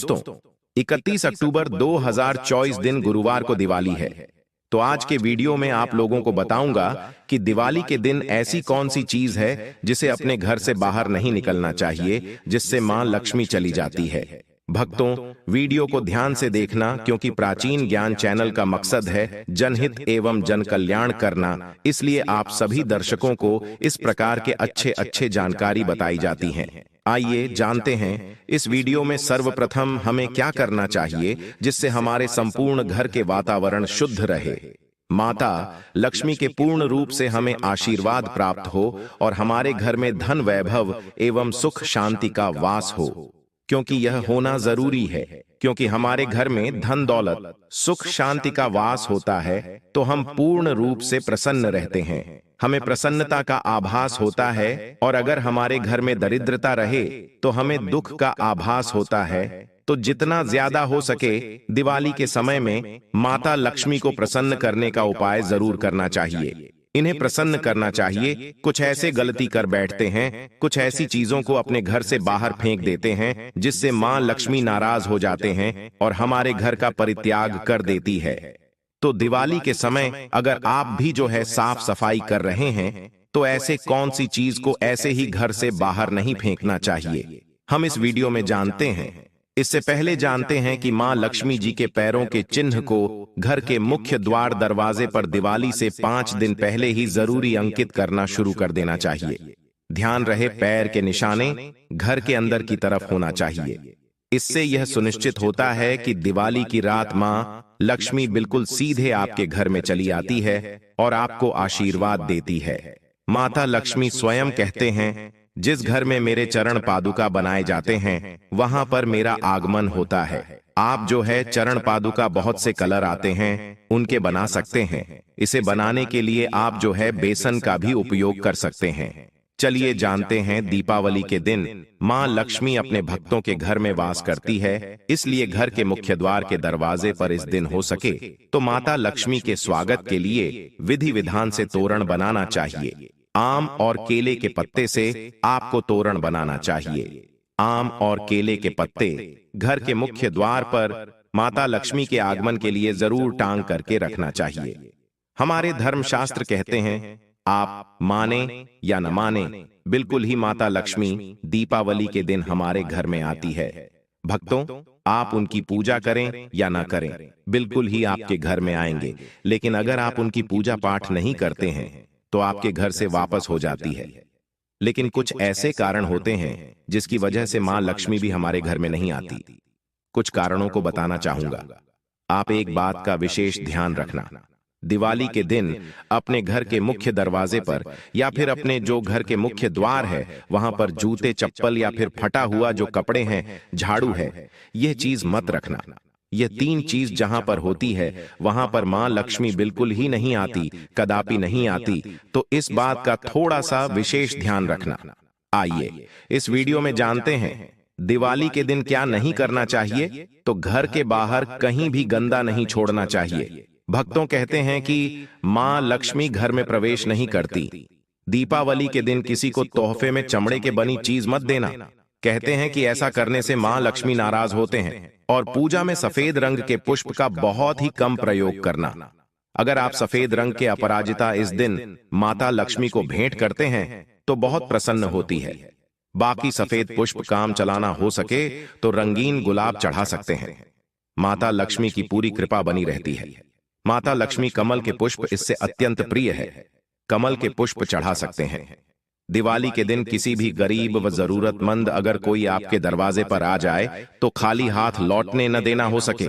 दोस्तों, 31 अक्टूबर 2024 दिन गुरुवार को दिवाली है। तो आज के वीडियो में आप लोगों को बताऊंगा कि दिवाली के दिन ऐसी कौन सी चीज है जिसे अपने घर से बाहर नहीं निकलना चाहिए, जिससे मां लक्ष्मी चली जाती है। भक्तों, वीडियो को ध्यान से देखना, क्योंकि प्राचीन ज्ञान चैनल का मकसद है जनहित एवं जन कल्याण करना। इसलिए आप सभी दर्शकों को इस प्रकार के अच्छे जानकारी बताई जाती हैं। आइए जानते हैं इस वीडियो में सर्वप्रथम हमें क्या करना चाहिए जिससे हमारे संपूर्ण घर के वातावरण शुद्ध रहे, माता लक्ष्मी के पूर्ण रूप से हमें आशीर्वाद प्राप्त हो और हमारे घर में धन वैभव एवं सुख शांति का वास हो, क्योंकि यह होना जरूरी है। क्योंकि हमारे घर में धन दौलत सुख शांति का वास होता है तो हम पूर्ण रूप से प्रसन्न रहते हैं, हमें प्रसन्नता का आभास होता है। और अगर हमारे घर में दरिद्रता रहे तो हमें दुख का आभास होता है। तो जितना ज्यादा हो सके दिवाली के समय में माता लक्ष्मी को प्रसन्न करने का उपाय जरूर करना चाहिए। इन्हें प्रसन्न करना चाहिए। कुछ ऐसे गलती कर बैठते हैं, कुछ ऐसी चीजों को अपने घर से बाहर फेंक देते हैं जिससे मां लक्ष्मी नाराज हो जाते हैं और हमारे घर का परित्याग कर देती है। तो दिवाली के समय अगर आप भी साफ सफाई कर रहे हैं तो ऐसे कौन सी चीज को ऐसे ही घर से बाहर नहीं फेंकना चाहिए, हम इस वीडियो में जानते हैं। इससे पहले जानते हैं कि मां लक्ष्मी जी के पैरों के चिन्ह को घर के मुख्य द्वार दरवाजे पर दिवाली से 5 दिन पहले ही जरूरी अंकित करना शुरू कर देना चाहिए। ध्यान रहे, पैर के निशाने घर के अंदर की तरफ होना चाहिए। इससे यह सुनिश्चित होता है कि दिवाली की रात मां लक्ष्मी बिल्कुल सीधे आपके घर में चली आती है और आपको आशीर्वाद देती है। माता लक्ष्मी स्वयं कहते हैं, जिस घर में मेरे चरण पादुका बनाए जाते हैं वहां पर मेरा आगमन होता है। आप चरण पादुका बहुत से कलर आते हैं, उनके बना सकते हैं। इसे बनाने के लिए आप बेसन का भी उपयोग कर सकते हैं। चलिए जानते हैं, दीपावली के दिन मां लक्ष्मी अपने भक्तों के घर में वास करती है, इसलिए घर के मुख्य द्वार के दरवाजे पर इस दिन हो सके तो माता लक्ष्मी के स्वागत के लिए विधि विधान से तोरण बनाना चाहिए। आम और केले के पत्ते से आपको तोरण बनाना चाहिए। आम और केले के पत्ते घर के मुख्य द्वार पर माता लक्ष्मी के आगमन के लिए जरूर टांग करके रखना चाहिए। हमारे धर्मशास्त्र कहते हैं, आप माने या न माने, बिल्कुल ही माता लक्ष्मी दीपावली के दिन हमारे घर में आती है। भक्तों, आप उनकी पूजा करें या ना करें, बिल्कुल ही आपके घर में आएंगे। लेकिन अगर आप उनकी पूजा पाठ नहीं करते हैं तो आपके घर से वापस हो जाती है। लेकिन कुछ ऐसे कारण होते हैं जिसकी वजह से मां लक्ष्मी भी हमारे घर में नहीं आती। कुछ कारणों को बताना चाहूंगा। आप एक बात का विशेष ध्यान रखना, दिवाली के दिन अपने घर के मुख्य दरवाजे पर या फिर अपने घर के मुख्य द्वार है वहां पर जूते, चप्पल या फिर फटा हुआ कपड़े हैं, झाड़ू है, यह चीज मत रखना। यह 3 चीज जहां पर होती है वहां पर मां लक्ष्मी बिल्कुल ही नहीं आती, कदापि नहीं आती। तो इस बात का थोड़ा सा विशेष ध्यान रखना। आइए इस वीडियो में जानते हैं दिवाली के दिन क्या नहीं करना चाहिए। तो घर के बाहर कहीं भी गंदा नहीं छोड़ना चाहिए। भक्तों कहते हैं कि मां लक्ष्मी घर में प्रवेश नहीं करती। दीपावली के दिन किसी को तोहफे में चमड़े के बनी चीज मत देना। कहते हैं कि ऐसा करने से मां लक्ष्मी नाराज होते हैं। और पूजा में सफेद रंग के पुष्प का बहुत ही कम प्रयोग करना। अगर आप सफेद रंग के अपराजिता इस दिन माता लक्ष्मी को भेंट करते हैं तो बहुत प्रसन्न होती है। बाकी सफेद पुष्प काम चलाना हो सके तो रंगीन गुलाब चढ़ा सकते हैं। माता लक्ष्मी की पूरी कृपा बनी रहती है। माता लक्ष्मी कमल के पुष्प इससे अत्यंत प्रिय है, कमल के पुष्प चढ़ा सकते हैं। दिवाली के दिन किसी भी गरीब व जरूरतमंद अगर कोई आपके दरवाजे पर आ जाए तो खाली हाथ लौटने न देना हो सके।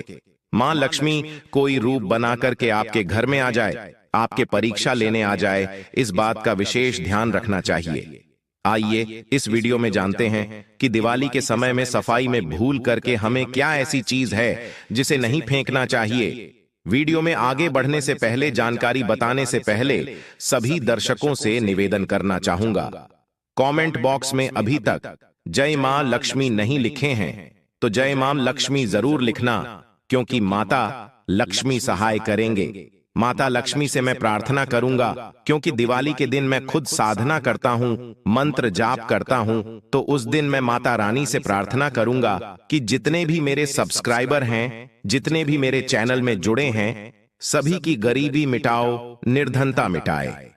मां लक्ष्मी कोई रूप बना करके आपके घर में आ जाए, आपके परीक्षा लेने आ जाए, इस बात का विशेष ध्यान रखना चाहिए। आइए इस वीडियो में जानते हैं कि दिवाली के समय में सफाई में भूल करके हमें क्या ऐसी चीज है जिसे नहीं फेंकना चाहिए। वीडियो में आगे बढ़ने से पहले, जानकारी बताने से पहले सभी दर्शकों से निवेदन करना चाहूंगा, कमेंट बॉक्स में अभी तक जय मां लक्ष्मी नहीं लिखे हैं तो जय मां लक्ष्मी जरूर लिखना, क्योंकि माता लक्ष्मी सहाय करेंगे। माता लक्ष्मी से मैं प्रार्थना करूंगा, क्योंकि दिवाली के दिन मैं खुद साधना करता हूं, मंत्र जाप करता हूं। तो उस दिन मैं माता रानी से प्रार्थना करूंगा कि जितने भी मेरे सब्सक्राइबर हैं, जितने भी मेरे चैनल में जुड़े हैं, सभी की गरीबी मिटाओ, निर्धनता मिटाए।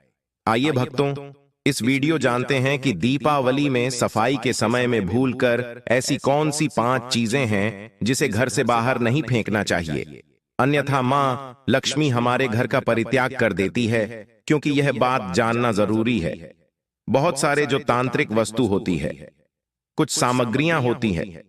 आइए भक्तों, इस वीडियो जानते हैं कि दीपावली में सफाई के समय में भूलकर ऐसी कौन सी 5 चीजें हैं जिसे घर से बाहर नहीं फेंकना चाहिए, अन्यथा मां लक्ष्मी हमारे घर का परित्याग कर देती है। क्योंकि यह बात जानना जरूरी है। बहुत सारे जो तांत्रिक वस्तु होती है, कुछ सामग्रियां होती हैं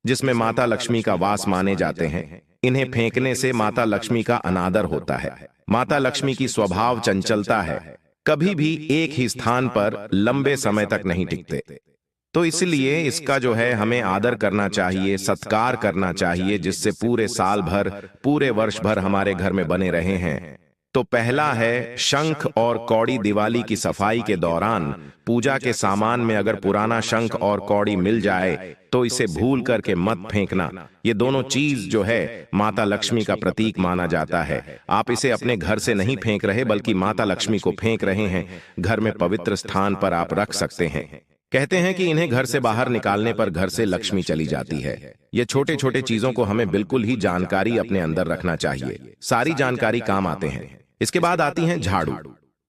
जिसमें माता लक्ष्मी का वास माने जाते हैं, इन्हें फेंकने से माता लक्ष्मी का अनादर होता है। माता लक्ष्मी की स्वभाव चंचलता है, कभी भी एक ही स्थान पर लंबे समय तक नहीं टिकते। तो इसलिए इसका जो है हमें आदर करना चाहिए, सत्कार करना चाहिए, जिससे पूरे साल भर, पूरे वर्ष भर हमारे घर में बने रहे हैं। तो पहला है शंख और कौड़ी। दिवाली की सफाई के दौरान पूजा के सामान में अगर पुराना शंख और कौड़ी मिल जाए तो इसे भूल करके मत फेंकना। ये दोनों चीज जो है माता लक्ष्मी का प्रतीक माना जाता है। आप इसे अपने घर से नहीं फेंक रहे बल्कि माता लक्ष्मी को फेंक रहे हैं। घर में पवित्र स्थान पर आप रख सकते हैं। कहते हैं कि इन्हें घर से बाहर निकालने पर घर से लक्ष्मी चली जाती है। ये छोटे छोटे चीजों को हमें बिल्कुल ही जानकारी अपने अंदर रखना चाहिए, सारी जानकारी काम आते हैं। इसके बाद आती हैं झाड़ू।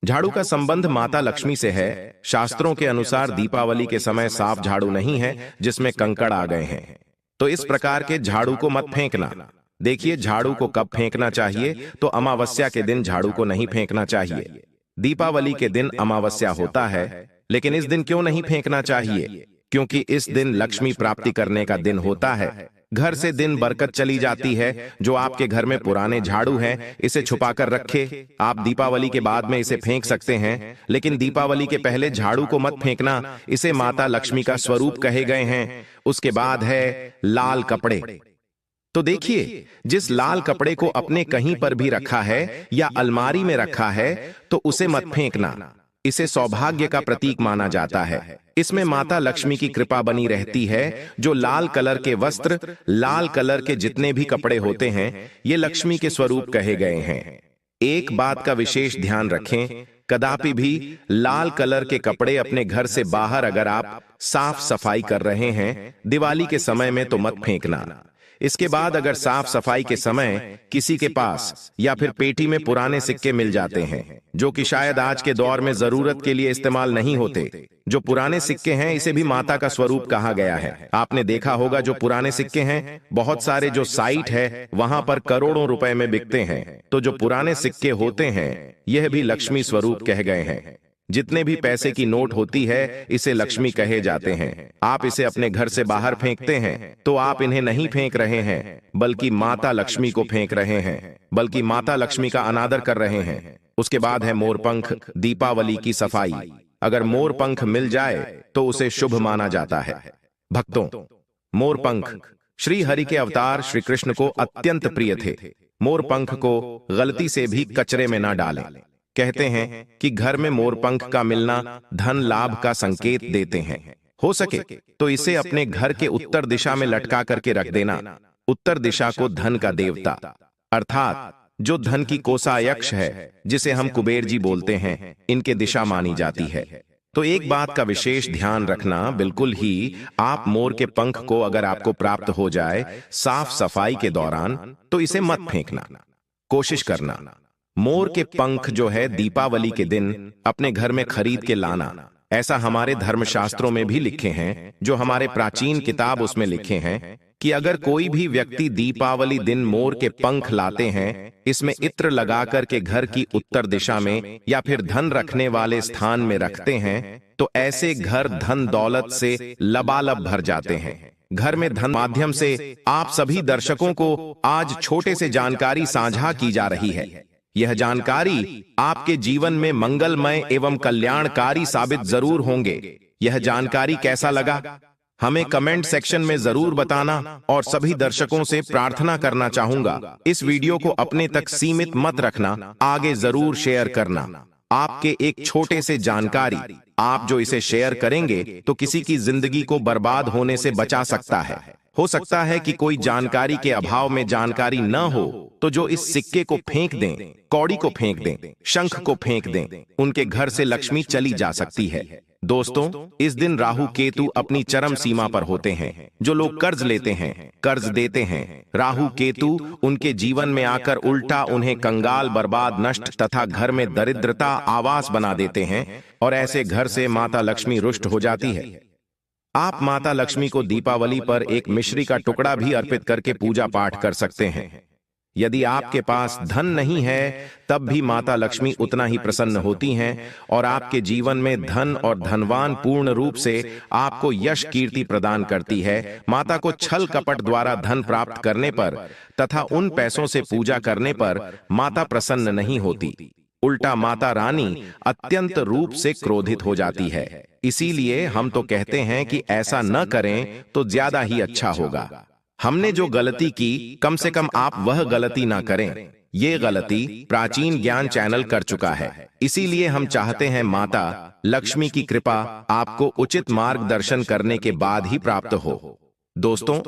झाड़ू का संबंध माता लक्ष्मी से है। शास्त्रों के अनुसार दीपावली के समय साफ झाड़ू नहीं है जिसमें कंकड़ आ गए हैं, तो इस प्रकार के झाड़ू को मत फेंकना। देखिए, झाड़ू को कब फेंकना चाहिए, तो अमावस्या के दिन झाड़ू को नहीं फेंकना चाहिए। दीपावली के दिन अमावस्या होता है, लेकिन इस दिन क्यों नहीं फेंकना चाहिए? क्योंकि इस दिन लक्ष्मी प्राप्ति करने का दिन होता है। घर से दिन बरकत चली जाती है। जो आपके घर में पुराने झाड़ू हैं, इसे छुपाकर रखे। आप दीपावली के बाद में इसे फेंक सकते हैं, लेकिन दीपावली के पहले झाड़ू को मत फेंकना। इसे माता लक्ष्मी का स्वरूप कहे गए हैं। उसके बाद है लाल कपड़े। तो देखिए, जिस लाल कपड़े को अपने कहीं पर भी रखा है या अलमारी में रखा है, तो उसे मत फेंकना। इसे सौभाग्य का प्रतीक माना जाता है। इसमें माता लक्ष्मी की कृपा बनी रहती है। जो लाल कलर के वस्त्र, लाल कलर के जितने भी कपड़े होते हैं, ये लक्ष्मी के स्वरूप कहे गए हैं। एक बात का विशेष ध्यान रखें, कदापि भी लाल कलर के कपड़े अपने घर से बाहर अगर आप साफ सफाई कर रहे हैं दिवाली के समय में, तो मत फेंकना। इसके बाद अगर साफ सफाई के समय किसी के पास या फिर पेटी में पुराने सिक्के मिल जाते हैं, जो कि शायद आज के दौर में जरूरत के लिए इस्तेमाल नहीं होते, जो पुराने सिक्के हैं, इसे भी माता का स्वरूप कहा गया है। आपने देखा होगा जो पुराने सिक्के हैं, बहुत सारे जो साइट है वहां पर करोड़ों रुपए में बिकते हैं। तो जो पुराने सिक्के होते हैं, यह भी लक्ष्मी स्वरूप कहे गए हैं। जितने भी पैसे की नोट होती है, इसे लक्ष्मी कहे जाते हैं। आप इसे अपने घर से बाहर फेंकते हैं, तो आप इन्हें नहीं फेंक रहे हैं बल्कि माता लक्ष्मी को फेंक रहे हैं, बल्कि माता लक्ष्मी का अनादर कर रहे हैं। उसके बाद है मोरपंख। दीपावली की सफाई, अगर मोरपंख मिल जाए तो उसे शुभ माना जाता है। भक्तों, मोरपंख श्री हरि के अवतार श्री कृष्ण को अत्यंत प्रिय थे। मोरपंख को गलती से भी कचरे में ना डालें। कहते हैं कि घर में मोरपंख का मिलना धन लाभ का संकेत देते हैं। हो सके तो इसे अपने घर के उत्तर दिशा में लटका करके रख देना। उत्तर दिशा को धन का देवता, अर्थात जो धन की कोषाध्यक्ष है, जिसे हम कुबेर जी बोलते हैं, इनके दिशा मानी जाती है। तो एक बात का विशेष ध्यान रखना, बिल्कुल ही आप मोर के पंख को अगर आपको प्राप्त हो जाए साफ सफाई के दौरान, तो इसे मत फेंकना। कोशिश करना मोर के पंख जो है दीपावली के दिन अपने घर में खरीद के लाना। ऐसा हमारे धर्मशास्त्रों में भी लिखे हैं, जो हमारे प्राचीन किताब उसमें लिखे हैं कि अगर कोई भी व्यक्ति दीपावली दिन मोर के पंख लाते हैं, इसमें इत्र लगा करके घर की उत्तर दिशा में या फिर धन रखने वाले स्थान में रखते हैं, तो ऐसे घर धन दौलत से लबालब भर जाते हैं। घर में धन माध्यम से आप सभी दर्शकों को आज छोटे से जानकारी साझा की जा रही है। यह जानकारी आपके जीवन में मंगलमय एवं कल्याणकारी साबित जरूर होंगे। यह जानकारी कैसा लगा, हमें कमेंट सेक्शन में जरूर बताना। और सभी दर्शकों से प्रार्थना करना चाहूंगा, इस वीडियो को अपने तक सीमित मत रखना, आगे जरूर शेयर करना। आपके एक छोटे से जानकारी, आप जो इसे शेयर करेंगे तो किसी की जिंदगी को बर्बाद होने से बचा सकता है। हो सकता है कि कोई जानकारी के अभाव में जानकारी न हो, तो जो इस सिक्के को फेंक दें, कौड़ी को फेंक दें, शंख को फेंक दें, उनके घर से लक्ष्मी चली जा सकती है। दोस्तों, इस दिन राहु केतु अपनी चरम सीमा पर होते हैं। जो लोग कर्ज लेते हैं, कर्ज देते हैं, राहु केतु उनके जीवन में आकर उल्टा उन्हें कंगाल, बर्बाद, नष्ट तथा घर में दरिद्रता आवास बना देते हैं और ऐसे घर से माता लक्ष्मी रुष्ट हो जाती है। आप माता लक्ष्मी को दीपावली पर एक मिश्री का टुकड़ा भी अर्पित करके पूजा पाठ कर सकते हैं। यदि आपके पास धन नहीं है, तब भी माता लक्ष्मी उतना ही प्रसन्न होती हैं और आपके जीवन में धन और धनवान पूर्ण रूप से आपको यश कीर्ति प्रदान करती है। माता को छल कपट द्वारा धन प्राप्त करने पर तथा उन पैसों से पूजा करने पर माता प्रसन्न नहीं होती। उल्टा माता रानी अत्यंत रूप से क्रोधित हो जाती है। इसीलिए हम तो कहते हैं कि ऐसा न करें तो ज्यादा ही अच्छा होगा। हमने जो गलती की, कम से कम आप वह गलती ना करें। ये गलती प्राचीन ज्ञान चैनल कर चुका है। इसीलिए हम चाहते हैं माता लक्ष्मी की कृपा आपको उचित मार्गदर्शन करने के बाद ही प्राप्त हो। दोस्तों,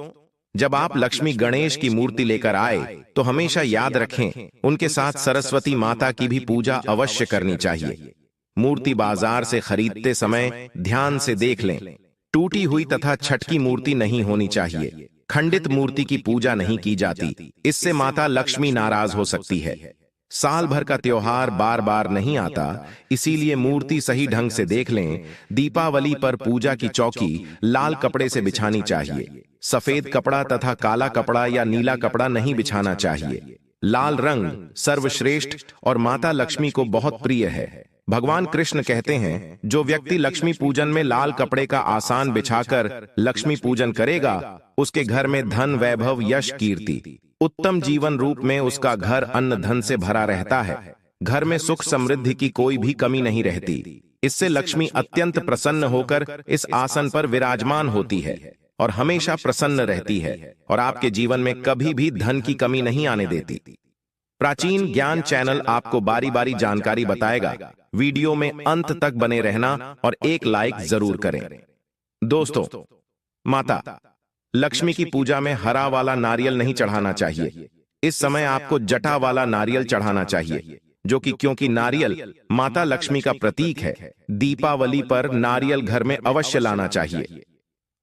जब आप लक्ष्मी गणेश की मूर्ति लेकर आए तो हमेशा याद रखें, उनके साथ सरस्वती माता की भी पूजा अवश्य करनी चाहिए। मूर्ति बाजार से खरीदते समय ध्यान से देख लें। टूटी हुई तथा छटकी मूर्ति नहीं होनी चाहिए। खंडित मूर्ति की पूजा नहीं की जाती, इससे माता लक्ष्मी नाराज हो सकती है। साल भर का त्योहार बार बार नहीं आता, इसीलिए मूर्ति सही ढंग से देख लें। दीपावली पर पूजा की चौकी लाल कपड़े से बिछानी चाहिए। सफेद कपड़ा तथा काला कपड़ा या नीला कपड़ा नहीं बिछाना चाहिए। लाल रंग सर्वश्रेष्ठ और माता लक्ष्मी को बहुत प्रिय है। भगवान कृष्ण कहते हैं, जो व्यक्ति लक्ष्मी पूजन में लाल कपड़े का आसान बिछाकर लक्ष्मी पूजन करेगा, उसके घर में धन, वैभव, यश, कीर्ति, उत्तम जीवन रूप में उसका घर अन्न धन से भरा रहता है। घर में सुख समृद्धि की कोई भी कमी नहीं रहती। इससे लक्ष्मी अत्यंत प्रसन्न होकर इस आसन पर विराजमान होती है और हमेशा प्रसन्न रहती है और आपके जीवन में कभी भी धन की कमी नहीं आने देती। प्राचीन ज्ञान चैनल आपको बारी बारी जानकारी बताएगा। वीडियो में अंत तक बने रहना और एक लाइक जरूर करें। दोस्तों, माता लक्ष्मी की पूजा में हरा वाला नारियल नहीं चढ़ाना चाहिए। इस समय आपको जटा वाला नारियल चढ़ाना चाहिए, जो कि क्योंकि नारियल माता लक्ष्मी का प्रतीक है, दीपावली पर नारियल घर में अवश्य लाना चाहिए।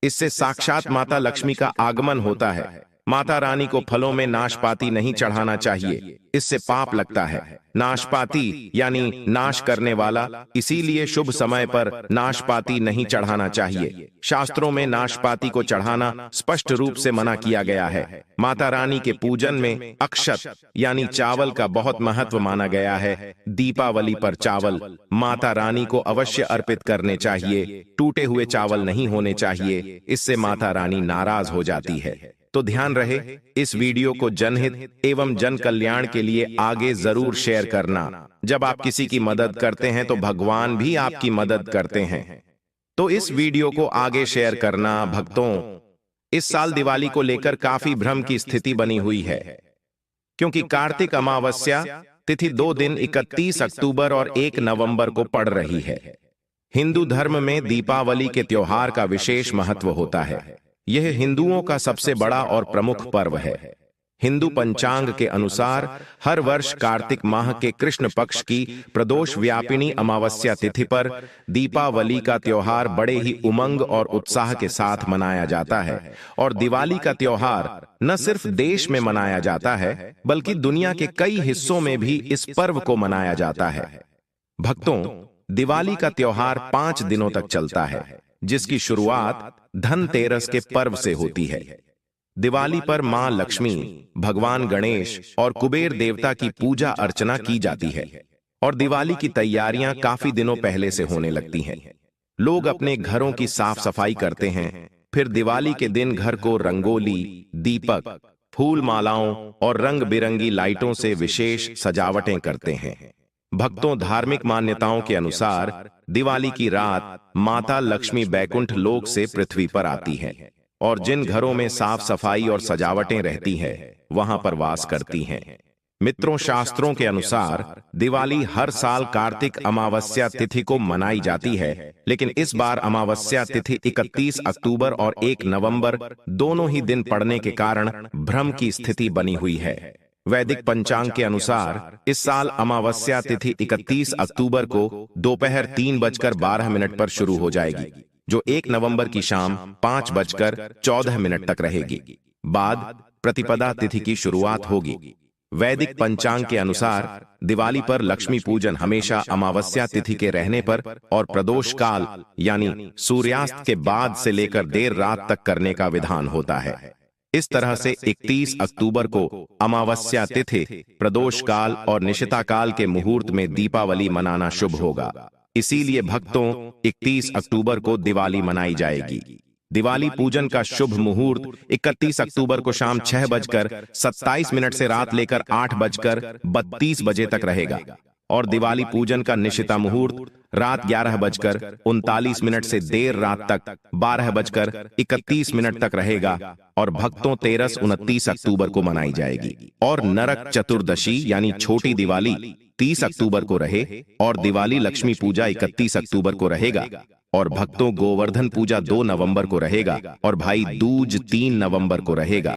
इससे साक्षात माता लक्ष्मी का आगमन होता है। माता रानी को फलों में नाशपाती नहीं चढ़ाना चाहिए, इससे पाप लगता है। नाशपाती यानी नाश करने वाला, इसीलिए शुभ समय पर नाशपाती नहीं चढ़ाना चाहिए। शास्त्रों में नाशपाती को चढ़ाना स्पष्ट रूप से मना किया गया है। माता रानी के पूजन में अक्षत यानी चावल का बहुत महत्व माना गया है। दीपावली पर चावल माता रानी को अवश्य अर्पित करने चाहिए। टूटे हुए चावल नहीं होने चाहिए, इससे माता रानी नाराज हो जाती है। तो ध्यान रहे, इस वीडियो को जनहित एवं जन कल्याण के लिए आगे जरूर शेयर करना। जब आप किसी की मदद करते हैं तो भगवान भी आपकी मदद करते हैं। तो इस वीडियो को आगे शेयर करना। भक्तों, इस साल दिवाली को लेकर काफी भ्रम की स्थिति बनी हुई है, क्योंकि कार्तिक अमावस्या तिथि 2 दिन 31 अक्टूबर और 1 नवंबर को पड़ रही है। हिंदू धर्म में दीपावली के त्योहार का विशेष महत्व होता है। यह हिंदुओं का सबसे बड़ा और प्रमुख पर्व है। हिंदू पंचांग के अनुसार हर वर्ष कार्तिक माह के कृष्ण पक्ष की प्रदोष व्यापिनी अमावस्या तिथि पर दीपावली का त्योहार बड़े ही उमंग और उत्साह के साथ मनाया जाता है। और दिवाली का त्योहार न सिर्फ देश में मनाया जाता है, बल्कि दुनिया के कई हिस्सों में भी इस पर्व को मनाया जाता है। भक्तों, दिवाली का त्योहार 5 दिनों तक चलता है, जिसकी शुरुआत धनतेरस के पर्व से होती है। दिवाली पर मां लक्ष्मी, भगवान गणेश और कुबेर देवता की पूजा अर्चना की जाती है और दिवाली की तैयारियां काफी दिनों पहले से होने लगती हैं। लोग अपने घरों की साफ सफाई करते हैं, फिर दिवाली के दिन घर को रंगोली, दीपक, फूल मालाओं और रंग बिरंगी लाइटों से विशेष सजावटें करते हैं। भक्तों, धार्मिक मान्यताओं के अनुसार दिवाली की रात माता लक्ष्मी बैकुंठ लोक से पृथ्वी पर आती हैं और जिन घरों में साफ सफाई और सजावटें रहती हैं, वहां पर वास करती हैं। मित्रों, शास्त्रों के अनुसार दिवाली हर साल कार्तिक अमावस्या तिथि को मनाई जाती है, लेकिन इस बार अमावस्या तिथि 31 अक्टूबर और 1 नवंबर दोनों ही दिन पड़ने के कारण भ्रम की स्थिति बनी हुई है। वैदिक पंचांग के अनुसार इस साल अमावस्या तिथि 31 अक्टूबर को दोपहर 3:12 पर शुरू हो जाएगी, जो 1 नवंबर की शाम 5:14 तक रहेगी। बाद प्रतिपदा तिथि की शुरुआत होगी। वैदिक पंचांग के अनुसार दिवाली पर लक्ष्मी पूजन हमेशा अमावस्या तिथि के रहने पर और प्रदोष काल यानी सूर्यास्त के बाद से लेकर देर रात तक करने का विधान होता है। इस तरह से 31 अक्टूबर को अमावस्या तिथि, प्रदोष काल और निशिता काल के मुहूर्त में दीपावली मनाना शुभ होगा। इसीलिए भक्तों 31 अक्टूबर को दिवाली मनाई जाएगी। दिवाली पूजन का शुभ मुहूर्त 31 अक्टूबर को शाम 6:27 से रात लेकर 8:32 बजे तक रहेगा और दिवाली पूजन का निशिता मुहूर्त रात 11:39 से देर रात तक 12:31 तक रहेगा और भक्तों 13-29 अक्टूबर को मनाई जाएगी। और नरक चतुर्दशी यानी छोटी दिवाली 30 अक्टूबर को रहे और दिवाली लक्ष्मी पूजा 31 अक्टूबर को रहेगा और भक्तों गोवर्धन पूजा 2 नवंबर को रहेगा और भाई दूज 3 नवंबर को रहेगा।